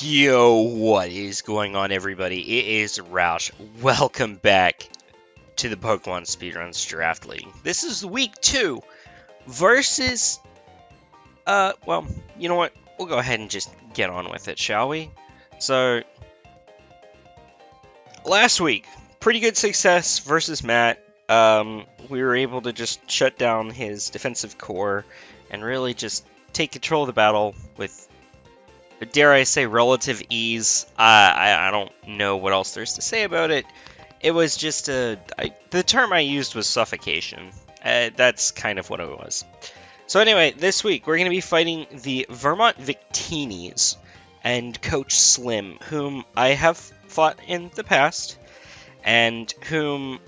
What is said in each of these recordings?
Yo, what is going on, everybody? It is Roush. Welcome back to the Pokemon Speedruns Draft League. This is week 2 versus, well, you know what? We'll go ahead and just get on with it, shall we? So, last week, pretty good success versus Matt. We were able to just shut down his defensive core and really just take control of the battle with, dare I say, relative ease. I don't know what else there's to say about it. It was just the term I used was suffocation. That's kind of what it was. So anyway, this week we're going to be fighting the Vermont Victinis and Coach Slimm, whom I have fought in the past, and whom,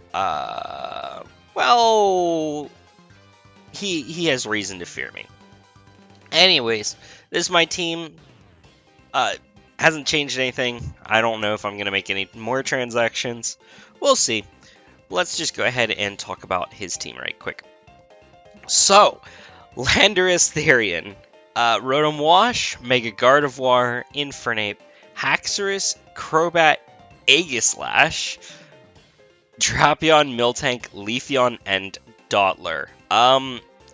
well, he has reason to fear me. Anyways, this is my team. Hasn't changed anything. I don't know if I'm going to make any more transactions. We'll see. Let's just go ahead and talk about his team right quick. So, Landorus Therian, Rotom Wash, Mega Gardevoir, Infernape, Haxorus, Crobat, Aegislash, Drapion, Miltank, Leafeon, and Dottler.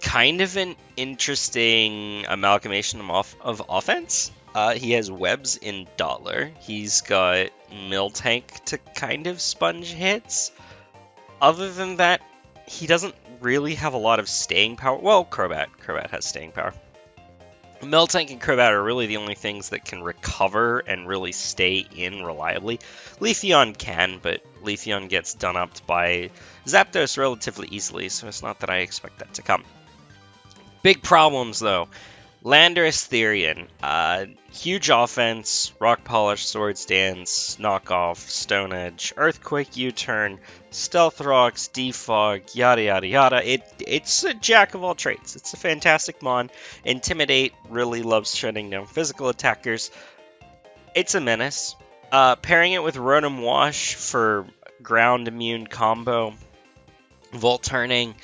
Kind of an interesting amalgamation of offense. He has webs in Dottler. He's got Miltank to kind of sponge hits. Other than that, he doesn't really have a lot of staying power. Well, Crobat has staying power. Miltank and Crobat are really the only things that can recover and really stay in reliably. Leafeon can, but Leafeon gets done up by Zapdos relatively easily, so it's not that I expect that to come. Big problems, though. Landorus Therian, huge offense, Rock Polish, Swords Dance, Knockoff, Stone Edge, Earthquake U-Turn, Stealth Rocks, Defog, yada yada yada. It's a jack of all trades. It's a fantastic mon. Intimidate, really loves shutting down physical attackers. It's a menace. Pairing it with Rotom Wash for ground immune combo. Volt turning,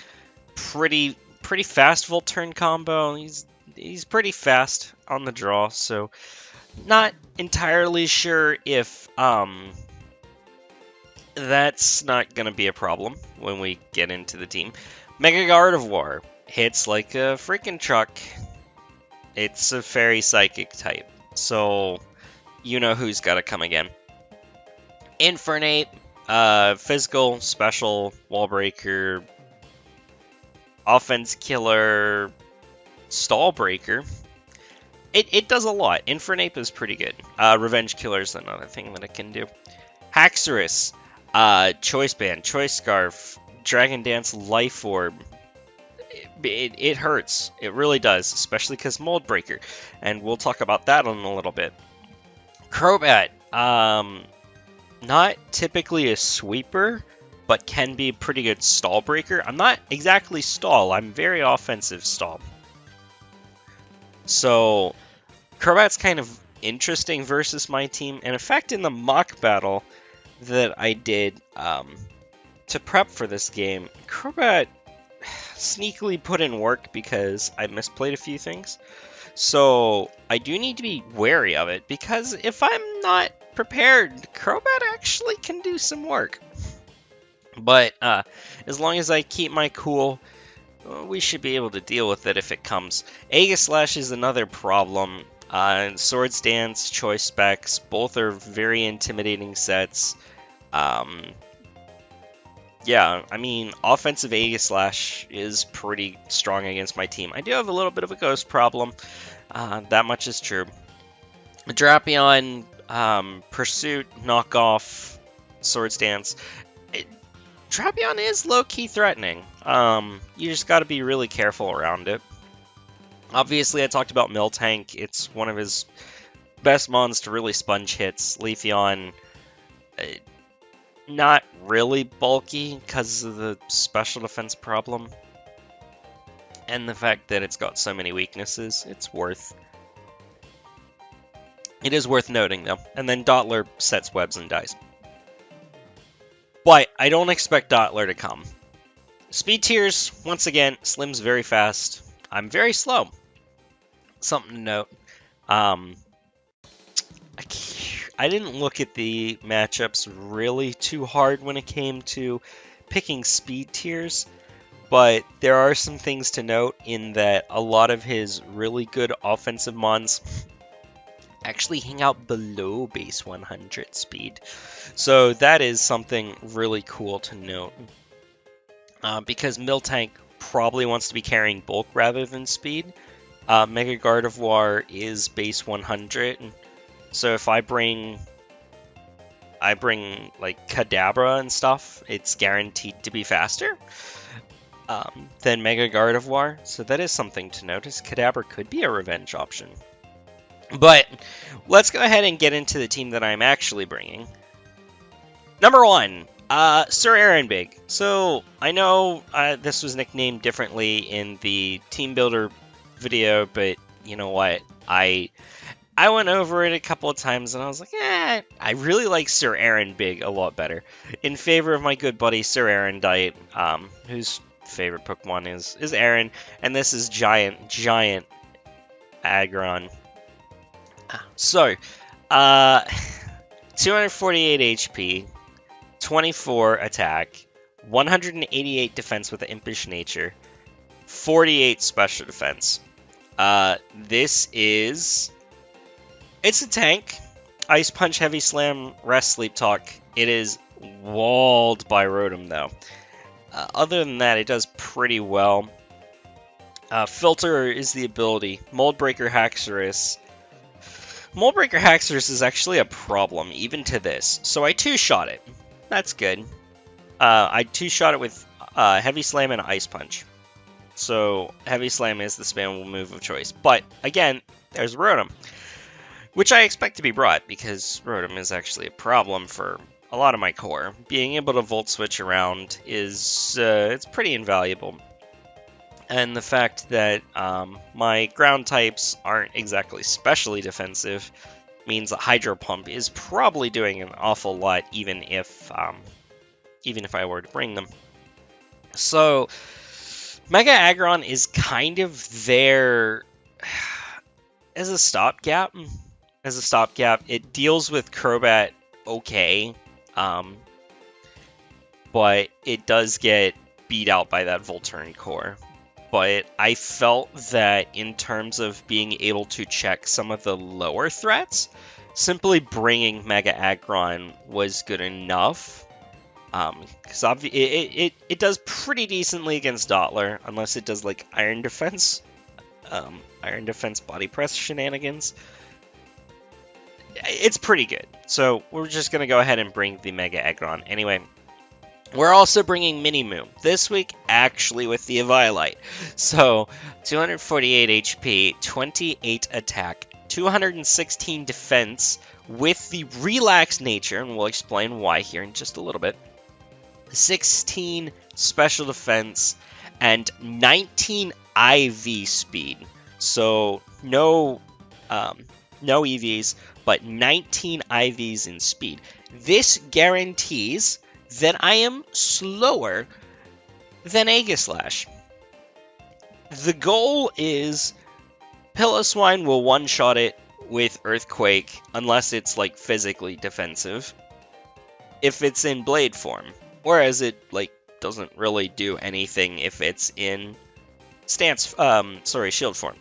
pretty fast Volt turn combo. He's pretty fast on the draw, so not entirely sure if that's not going to be a problem when we get into the team. Mega Gardevoir hits like a freaking truck. It's a Fairy Psychic type, so you know who's got to come again. Infernape, physical, special, wall breaker, offense killer, stall breaker. It does a lot. Infernape is pretty good. Revenge Killer is another thing that it can do. Haxorus, Choice Band, Choice Scarf, Dragon Dance, Life Orb. It hurts. It really does, especially because Mold Breaker. And we'll talk about that in a little bit. Crobat, not typically a sweeper, but can be a pretty good stall breaker. I'm not exactly stall. I'm very offensive stall. So, Crobat's kind of interesting versus my team. And in fact, in the mock battle that I did to prep for this game, Crobat sneakily put in work because I misplayed a few things. So, I do need to be wary of it, because if I'm not prepared, Crobat actually can do some work. But as long as I keep my cool, we should be able to deal with it if it comes. Aegislash is another problem. Swords Dance, Choice Specs, both are very intimidating sets. Yeah, I mean, offensive Aegislash is pretty strong against my team. I do have a little bit of a ghost problem. That much is true. Drapion, Pursuit, Knockoff, Swords Dance. Drapion is low-key threatening. You just got to be really careful around it. Obviously, I talked about Miltank. It's one of his best mons to really sponge hits. Leafeon, not really bulky because of the special defense problem. And the fact that it's got so many weaknesses, it is worth noting, though. And then Dottler sets webs and dies. But I don't expect Dottler to come. Speed tiers, once again, Slimm's very fast. I'm very slow. Something to note. I didn't look at the matchups really too hard when it came to picking speed tiers, but there are some things to note in that a lot of his really good offensive mons actually hang out below base 100 speed. So that is something really cool to note. Because Miltank probably wants to be carrying bulk rather than speed. Mega Gardevoir is base 100, so if I bring like Kadabra and stuff, it's guaranteed to be faster than Mega Gardevoir. So that is something to notice. Kadabra could be a revenge option. But let's go ahead and get into the team that I'm actually bringing. Number 1, Sir Aaron Big. So I know this was nicknamed differently in the team builder video, but you know what? I went over it a couple of times and I was like, I really like Sir Aaron Big a lot better. In favor of my good buddy Sir Aaron Diet, whose favorite Pokemon is Aaron, and this is Giant Aggron. So, 248 HP, 24 attack, 188 defense with the Impish Nature, 48 special defense. It's a tank. Ice Punch, Heavy Slam, Rest, Sleep, Talk. It is walled by Rotom, though. Other than that, it does pretty well. Filter is the ability. Mold Breaker, Haxorus. Mold Breaker Haxorus is actually a problem, even to this. So I two-shot it. That's good. I two-shot it with Heavy Slam and Ice Punch. So Heavy Slam is the spammable move of choice. But, again, there's Rotom, which I expect to be brought, because Rotom is actually a problem for a lot of my core. Being able to Volt Switch around is it's pretty invaluable. And the fact that my ground types aren't exactly specially defensive means that Hydro Pump is probably doing an awful lot, even if I were to bring them. So Mega Aggron is kind of there as a stopgap. It deals with Crobat okay, but it does get beat out by that Volturn core. But I felt that in terms of being able to check some of the lower threats, simply bringing Mega Aggron was good enough. Because it does pretty decently against Dottler, unless it does like Iron Defense Body Press shenanigans. It's pretty good. So we're just going to go ahead and bring the Mega Aggron. Anyway, we're also bringing Minimoo this week, actually, with the Eviolite. So 248 HP, 28 attack, 216 defense with the relaxed nature, and we'll explain why here in just a little bit. 16 special defense and 19 IV speed. So no EVs, but 19 IVs in speed. This guarantees that I am slower than Aegislash. The goal is Piloswine will one-shot it with Earthquake unless it's like physically defensive if it's in Blade form, whereas it like doesn't really do anything if it's in Shield form.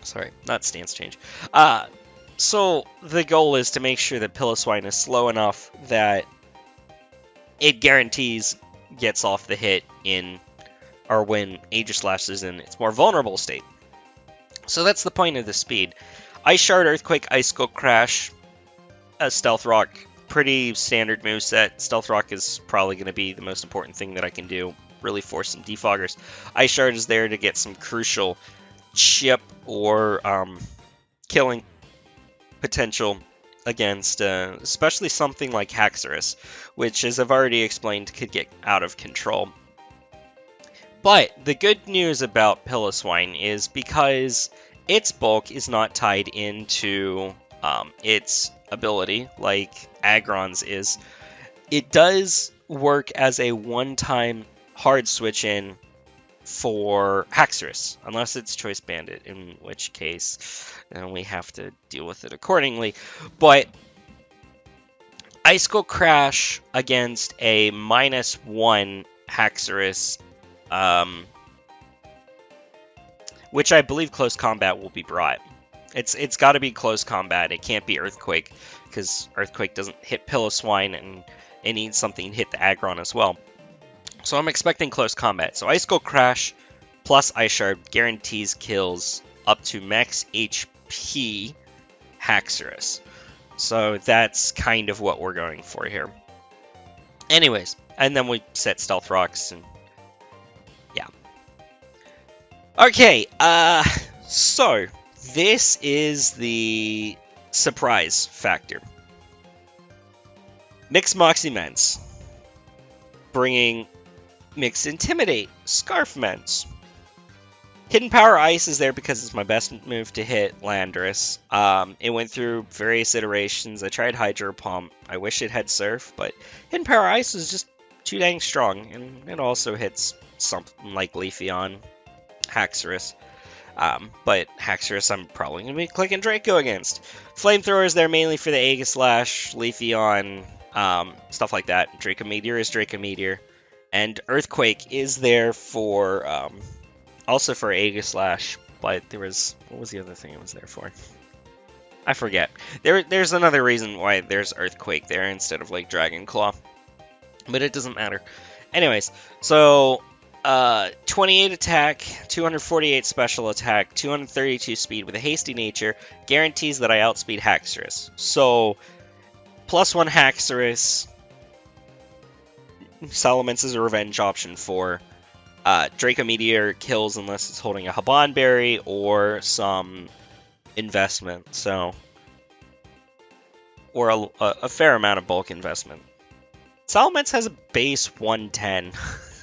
Sorry, not stance change. So the goal is to make sure that Piloswine is slow enough that it guarantees gets off the hit when Aegislash is in its more vulnerable state. So that's the point of the speed. Ice Shard, Earthquake, Ice Skull Crash, Stealth Rock, pretty standard moveset. Stealth Rock is probably going to be the most important thing that I can do, really force some defoggers. Ice Shard is there to get some crucial chip or killing potential against especially something like Haxorus, which, as I've already explained, could get out of control. But the good news about Piloswine is because its bulk is not tied into its ability like Aggron's is, it does work as a one-time hard switch in for Haxorus, unless it's Choice Bandit, in which case we have to deal with it accordingly. But Icicle Crash against a -1 Haxorus, which I believe close combat will be brought. It's got to be close combat. It can't be Earthquake, because Earthquake doesn't hit Piloswine, and it needs something to hit the Aggron as well. So I'm expecting close combat. So Icicle Crash plus Ice Shard guarantees kills up to max HP Haxorus. So that's kind of what we're going for here. Anyways, and then we set Stealth Rocks, and yeah. Okay, so this is the surprise factor. Mixed Moxie Ments, bringing Mixed Intimidate, Scarf Ments. Hidden Power Ice is there because it's my best move to hit Landorus. It went through various iterations. I tried Hydro Pump. I wish it had Surf, but Hidden Power Ice is just too dang strong, and it also hits something like Leafeon, Haxorus. But Haxorus I'm probably going to be clicking Draco against. Flamethrower is there mainly for the Aegislash, Leafeon, stuff like that. Draco Meteor is Draco Meteor. And Earthquake is there for, also for Aegislash, but there was, what was the other thing it was there for? I forget. There's another reason why there's Earthquake there instead of, like, Dragon Claw. But it doesn't matter. Anyways, so 28 attack, 248 special attack, 232 speed with a hasty nature guarantees that I outspeed Haxorus. So, +1 Haxorus. Salamence is a revenge option for. Draco Meteor kills unless it's holding a Haban Berry or some investment. So, or a fair amount of bulk investment. Salamence has a base 110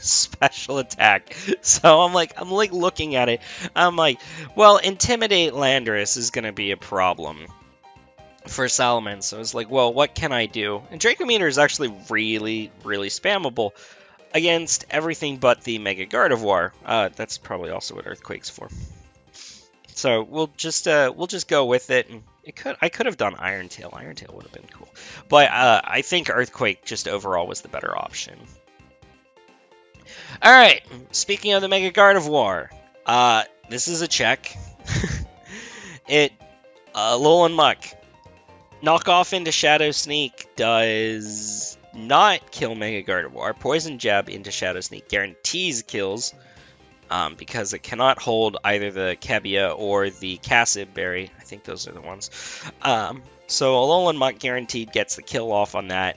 special attack, so I'm like looking at it. I'm like, well, Intimidate Landorus is gonna be a problem for Salamence. So it's like, well, what can I do? And Draco Meteor is actually really, really spammable against everything but the Mega Gardevoir. That's probably also what Earthquake's for. So we'll just go with it. And I could have done Iron Tail. Iron Tail would have been cool, but I think Earthquake just overall was the better option. All right. Speaking of the Mega Gardevoir, this is a check. Alolan Muck. Knockoff into Shadow Sneak does not kill Mega Gardevoir. Poison Jab into Shadow Sneak guarantees kills, because it cannot hold either the Cabia or the Cassib Berry. I think those are the ones. So Alolan Muck guaranteed gets the kill off on that.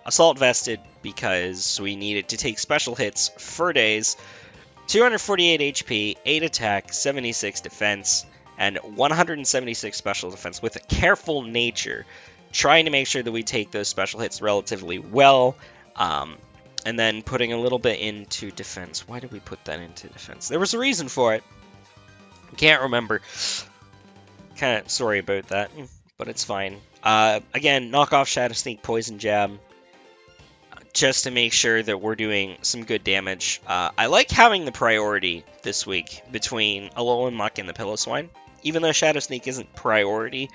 Assault Vested because we need it to take special hits for days. 248 HP, 8 attack, 76 defense, and 176 special defense with a careful nature, trying to make sure that we take those special hits relatively well, and then putting a little bit into defense. Why did we put that into defense? There was a reason for it. Can't remember. Kind of sorry about that, but it's fine. Again, knock off Shadow Sneak, Poison Jab, just to make sure that we're doing some good damage. I like having the priority this week between Alolan Muck and the Piloswine. Even though Shadow Sneak isn't priority,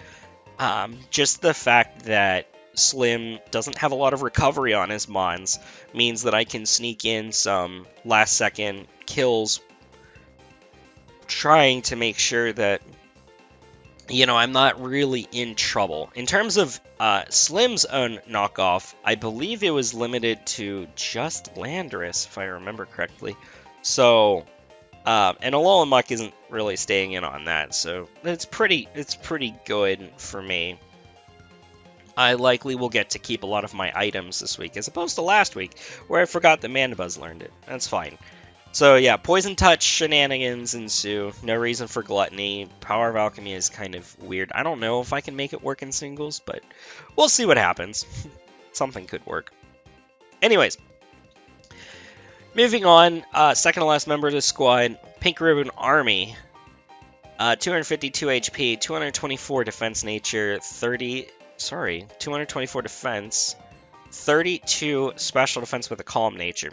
just the fact that Slimm doesn't have a lot of recovery on his Mons means that I can sneak in some last-second kills, trying to make sure that, you know, I'm not really in trouble. In terms of Slimm's own knockoff, I believe it was limited to just Landorus, if I remember correctly. So, and Alolan Muck isn't really staying in on that, so it's pretty good for me. I likely will get to keep a lot of my items this week, as opposed to last week, where I forgot that Mandibuzz learned it. That's fine. So yeah, Poison Touch shenanigans ensue. No reason for Gluttony. Power of Alchemy is kind of weird. I don't know if I can make it work in singles, but we'll see what happens. Something could work. Anyways, moving on, second to last member of the squad, Pink Ribbon Army. 252 HP, 224 defense nature, 224 defense, 32 special defense with a calm nature.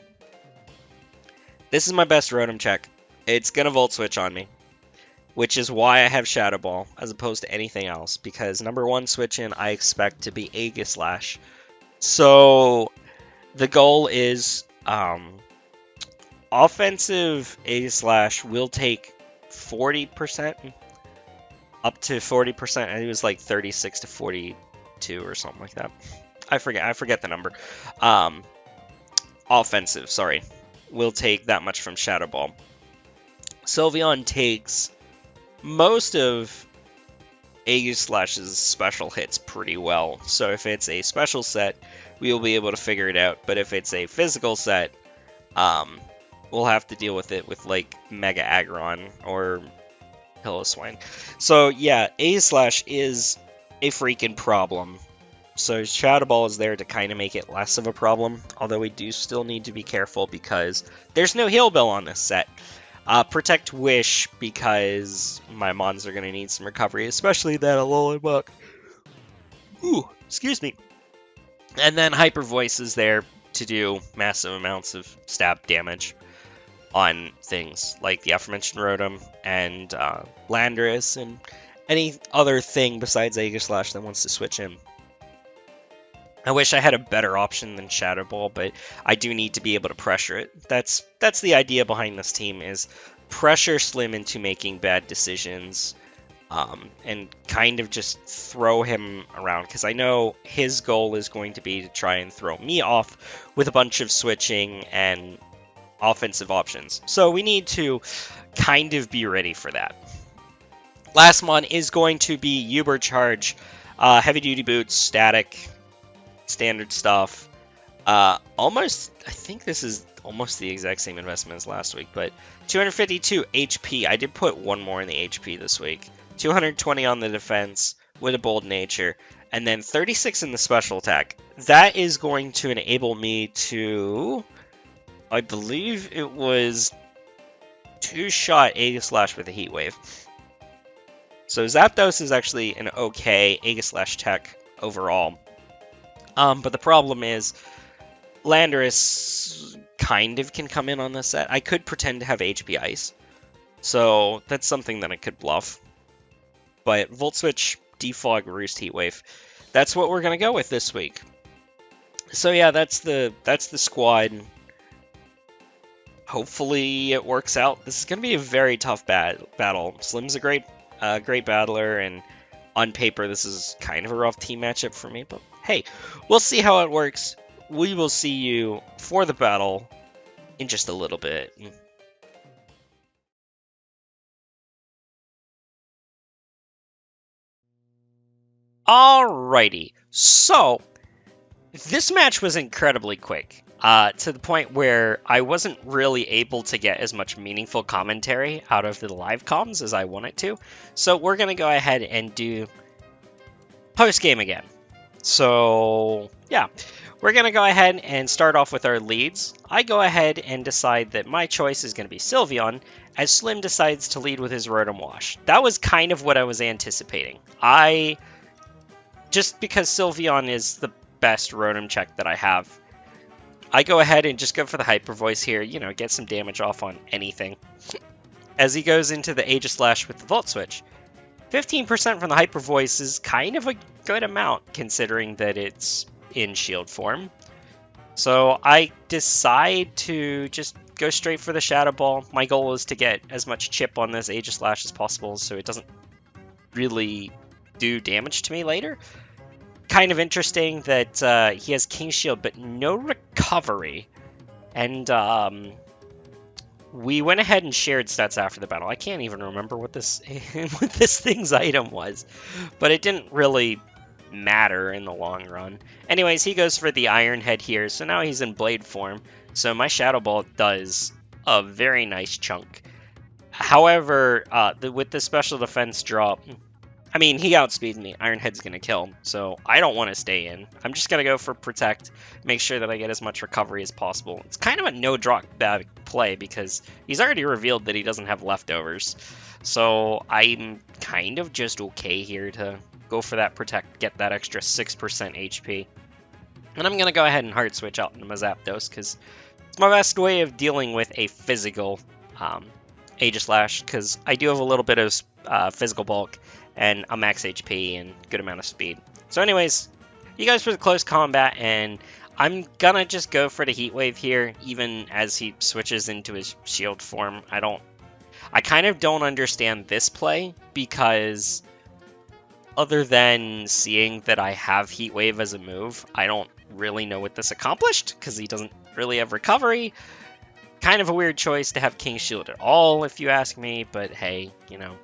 This is my best Rotom check. It's going to Volt Switch on me, which is why I have Shadow Ball as opposed to anything else, because number one switch in I expect to be Aegislash. So the goal is offensive A slash will take 40%, up to 40%. And it was like 36 to 42 or something like that. I forget the number. Offensive, sorry, will take that much from Shadow Ball. Sylveon takes most of Aegislash's special hits pretty well. So if it's a special set, we will be able to figure it out. But if it's a physical set, we'll have to deal with it with like Mega Aggron or Piloswine. So yeah, Aegislash is a freaking problem. So Shadow Ball is there to kind of make it less of a problem, although we do still need to be careful because there's no Heal Bell on this set. Protect Wish because my Mons are going to need some recovery, especially that Alolan Buck. Ooh, excuse me. And then Hyper Voice is there to do massive amounts of stab damage on things like the aforementioned Rotom and Landorus and any other thing besides Aegislash that wants to switch in. I wish I had a better option than Shadow Ball, but I do need to be able to pressure it. That's the idea behind this team, is pressure Slimm into making bad decisions, and kind of just throw him around, because I know his goal is going to be to try and throw me off with a bunch of switching and offensive options. So we need to kind of be ready for that. Last mon is going to be Uber Charge, Heavy Duty Boots, Static, standard stuff. I think this is almost the exact same investment as last week, but 252 HP. I did put one more in the HP this week. 220 on the defense with a bold nature, and then 36 in the special attack. That is going to enable me to, I believe it was 2-shot Aegislash with a Heat Wave. So Zapdos is actually an okay Aegislash tech overall. But the problem is, Landorus kind of can come in on this set. I could pretend to have HP Ice, so that's something that I could bluff. But Volt Switch, Defog, Roost, Heat Wave, that's what we're gonna go with this week. So yeah, that's the squad. Hopefully it works out. This is gonna be a very tough battle. Slim's a great battler, and on paper this is kind of a rough team matchup for me, but hey, we'll see how it works. We will see you for the battle in just a little bit. Alrighty, so this match was incredibly quick, to the point where I wasn't really able to get as much meaningful commentary out of the live comms as I wanted to. So we're going to go ahead and do post-game again. So, yeah, we're going to go ahead and start off with our leads. I go ahead and decide that my choice is going to be Sylveon, as Slimm decides to lead with his Rotom Wash. That was kind of what I was anticipating. Just because Sylveon is the best Rotom check that I have, I go ahead and just go for the Hyper Voice here, get some damage off on anything. As he goes into the Aegislash with the Volt Switch. 15% from the Hyper Voice is kind of a good amount, considering that it's in shield form. So I decide to just go straight for the Shadow Ball. My goal is to get as much chip on this Aegislash as possible, so it doesn't really do damage to me later. Kind of interesting that he has King Shield, but no recovery. And we went ahead and shared stats after the battle. I can't even remember what this thing's item was, but it didn't really matter in the long run. Anyways, he goes for the Iron Head here, so now he's in Blade form. So my Shadow Ball does a very nice chunk. However, with the special defense drop, I mean, he outspeeds me. Iron Head's going to kill, so I don't want to stay in. I'm just going to go for Protect, make sure that I get as much recovery as possible. It's kind of a no-drop bad play because he's already revealed that he doesn't have leftovers. So I'm kind of just okay here to go for that Protect, get that extra 6% HP. And I'm going to go ahead and Hard Switch out into my Zapdos because it's my best way of dealing with a physical Aegislash, because I do have a little bit of physical bulk and a max HP and good amount of speed. So anyways, He goes for the close combat, and I'm gonna just go for the Heat Wave here, even as he switches into his shield form. I kind of don't understand this play, because other than seeing that I have Heat Wave as a move, I don't really know what this accomplished, because he doesn't really have recovery. Kind of a weird choice to have King Shield at all, if you ask me, but hey, you know,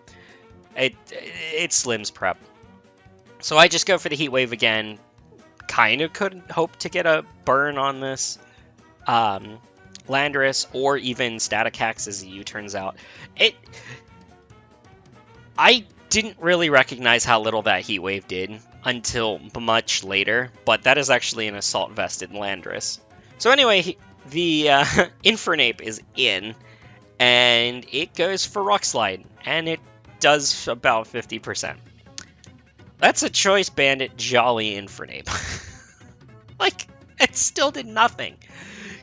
it's Slimm's prep. So I just go for the Heat Wave again. Kind of could hope to get a burn on this Landorus, or even Static Hacks as the turns out. I didn't really recognize how little that Heat Wave did until much later, but that is actually an Assault Vested Landorus. So anyway, the Infernape is in, and it goes for Rock Slide, and it does about 50%. That's a Choice Bandit Jolly Infernape. Like, it still did nothing,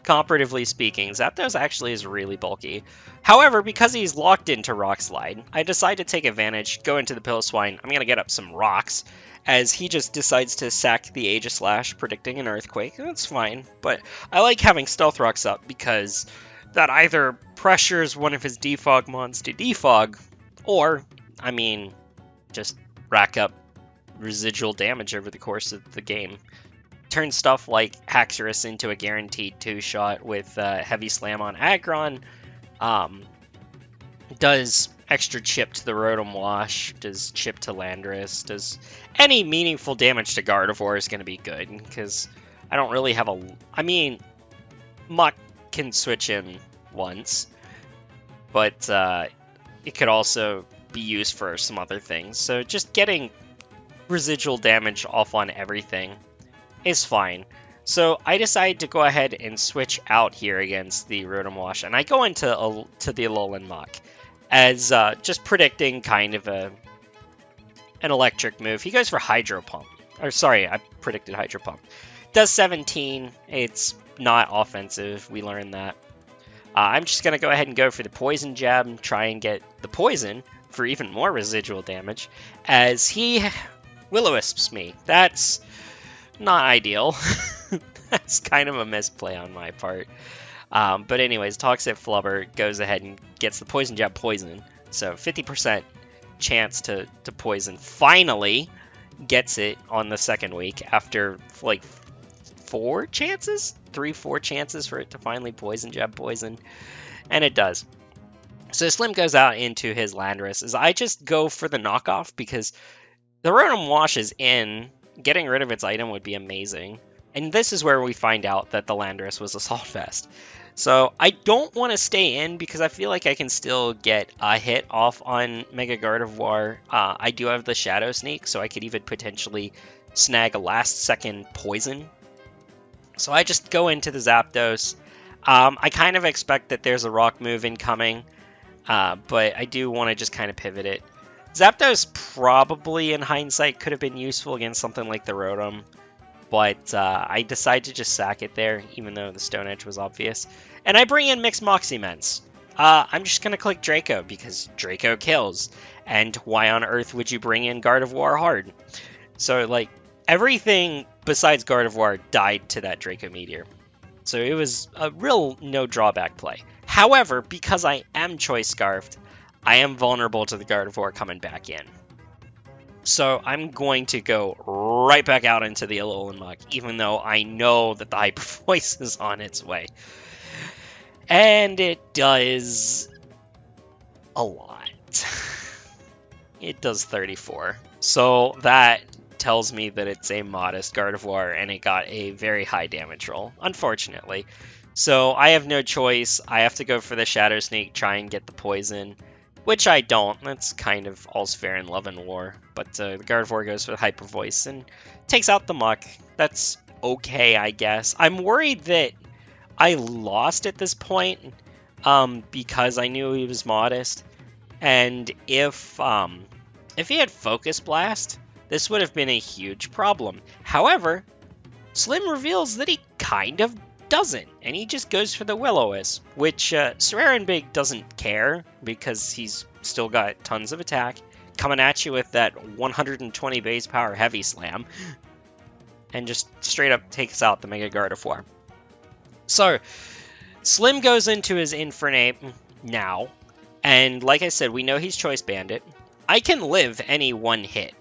comparatively speaking. Zapdos actually is really bulky. However, because he's locked into Rock Slide, I decide to take advantage, go into the Piloswine. I'm going to get up some rocks, as he just decides to sack the Aegislash, predicting an Earthquake. That's fine, but I like having Stealth Rocks up, because that either pressures one of his Defog mons to defog, or, I mean, just rack up residual damage over the course of the game. Turn stuff like Haxorus into a guaranteed 2-shot with Heavy Slam on Aggron. Does extra chip to the Rotom Wash, does chip to Landorus, does any meaningful damage to Gardevoir is going to be good, because I don't really have I mean, Muck can switch in once, but it could also be used for some other things, so just getting residual damage off on everything is fine. So I decide to go ahead and switch out here against the Rotom Wash, and I go into the Alolan Muck as just predicting kind of an electric move. He goes for Hydro Pump. Or sorry, I predicted Hydro Pump. Does 17. It's not offensive. We learned that. I'm just going to go ahead and go for the Poison Jab and try and get the Poison for even more residual damage, as he Will-O-Wisps me. That's not ideal. That's kind of a misplay on my part. But anyways, Toxic Flubber goes ahead and gets the Poison Jab poison. So 50% chance to poison. Finally gets it on the second week after like 4 chances? 3-4 chances for it to finally Poison Jab poison. And it does. So Slimm goes out into his Landorus. As I just go for the knockoff, because the Rotom Wash is in. Getting rid of its item would be amazing. And this is where we find out that the Landorus was Assault Vest. So I don't want to stay in, because I feel like I can still get a hit off on Mega Gardevoir. I do have the Shadow Sneak, so I could even potentially snag a last-second poison. So I just go into the Zapdos. I kind of expect that there's a Rock move incoming, but I do want to just kind of pivot it. Zapdos probably, in hindsight, could have been useful against something like the Rotom, but I decide to just sack it there, even though the Stone Edge was obvious. And I bring in Mixed Moxie Ments. I'm just going to click Draco, because Draco kills. And why on earth would you bring in Gardevoir hard? So, like, everything besides Gardevoir died to that Draco Meteor. So it was a real no drawback play. However, because I am Choice Scarfed, I am vulnerable to the Gardevoir coming back in. So I'm going to go right back out into the Alolan Muck, even though I know that the Hyper Voice is on its way. And it does a lot. It does 34. So that tells me that it's a modest Gardevoir, and it got a very high damage roll, unfortunately. So I have no choice. I have to go for the Shadow Sneak, try and get the poison. Which I don't. That's kind of all's fair in love and war. But the Gardevoir goes for the Hyper Voice and takes out the Muck. That's okay, I guess. I'm worried that I lost at this point because I knew he was modest. And if he had Focus Blast, this would have been a huge problem. However, Slimm reveals that he kind of doesn't, and he just goes for the Will-O-Wisp, which Big doesn't care, because he's still got tons of attack, coming at you with that 120 base power Heavy Slam, and just straight up takes out the Mega Gardevoir. So, Slimm goes into his Infernape now, and like I said, we know he's Choice Bandit. I can live any one hit.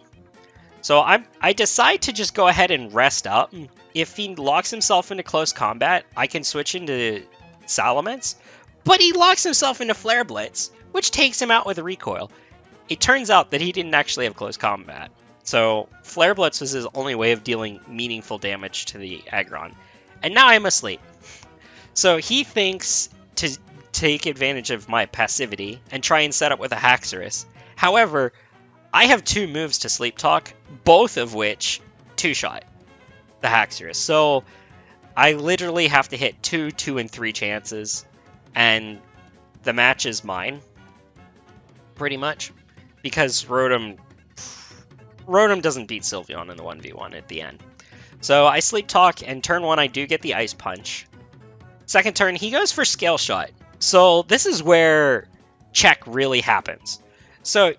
So I decide to just go ahead and rest up. If he locks himself into close combat, I can switch into Salamence, but he locks himself into Flare Blitz, which takes him out with a recoil. It turns out that he didn't actually have close combat, so Flare Blitz was his only way of dealing meaningful damage to the Aggron. And now I'm asleep. So he thinks to take advantage of my passivity and try and set up with a Haxorus. However, I have 2 moves to Sleep Talk, both of which 2-shot the Haxorus. So I literally have to hit 2, 2, and 3 chances, and the match is mine, pretty much, because Rotom doesn't beat Sylveon in the 1v1 at the end. So I Sleep Talk, and turn 1 I do get the Ice Punch. Second turn, he goes for Scale Shot. So this is where check really happens. So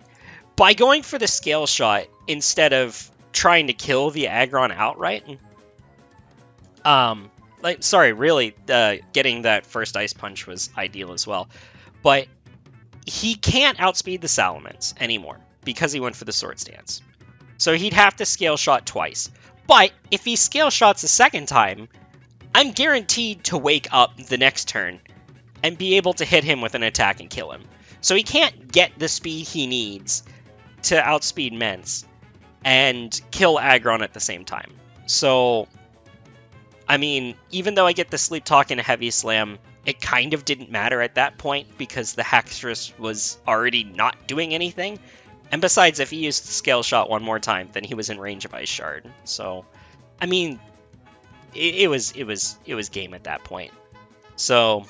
by going for the Scale Shot instead of trying to kill the Aggron outright, getting that first Ice Punch was ideal as well. But he can't outspeed the Salamence anymore because he went for the Swords Dance. So he'd have to Scale Shot twice. But if he Scale Shots a second time, I'm guaranteed to wake up the next turn and be able to hit him with an attack and kill him. So he can't get the speed he needs to outspeed Mence and kill Aggron at the same time. So, I mean, even though I get the Sleep Talk and a Heavy Slam, it kind of didn't matter at that point because the Haxorus was already not doing anything. And besides, if he used Scale Shot one more time, then he was in range of Ice Shard. So, I mean, it was game at that point. So,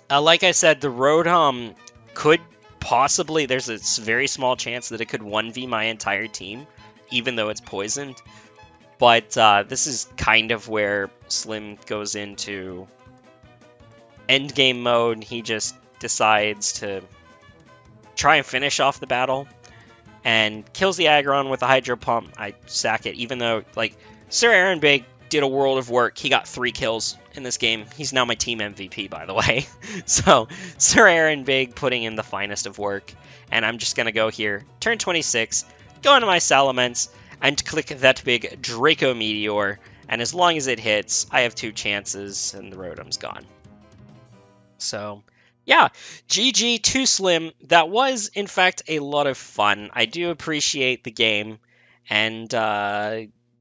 like I said, the Rotom could possibly, there's a very small chance that it could 1v my entire team, even though it's poisoned. But this is kind of where Slimm goes into endgame mode. He just decides to try and finish off the battle and kills the Aggron with a Hydro Pump. I sack it, even though, like, Sir Aaron Big did a world of work. He got 3 kills in this game. He's now my team MVP, by the way. So, Sir Aaron Big putting in the finest of work. And I'm just going to go here, turn 26, go into my Salamence, and click that big Draco Meteor. And as long as it hits, I have 2 chances, and the Rotom's gone. So, yeah, GG to Slimm. That was, in fact, a lot of fun. I do appreciate the game. And,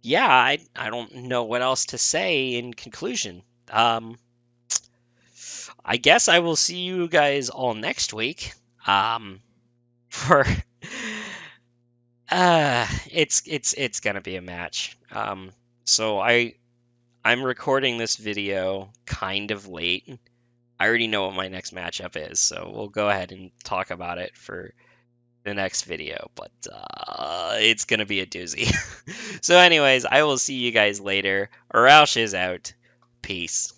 yeah, I don't know what else to say in conclusion. I guess I will see you guys all next week. For it's gonna be a match. So I'm recording this video kind of late. I already know what my next matchup is, so we'll go ahead and talk about it for the next video, but it's gonna be a doozy. So anyways, I will see you guys later. Roush is out. Peace.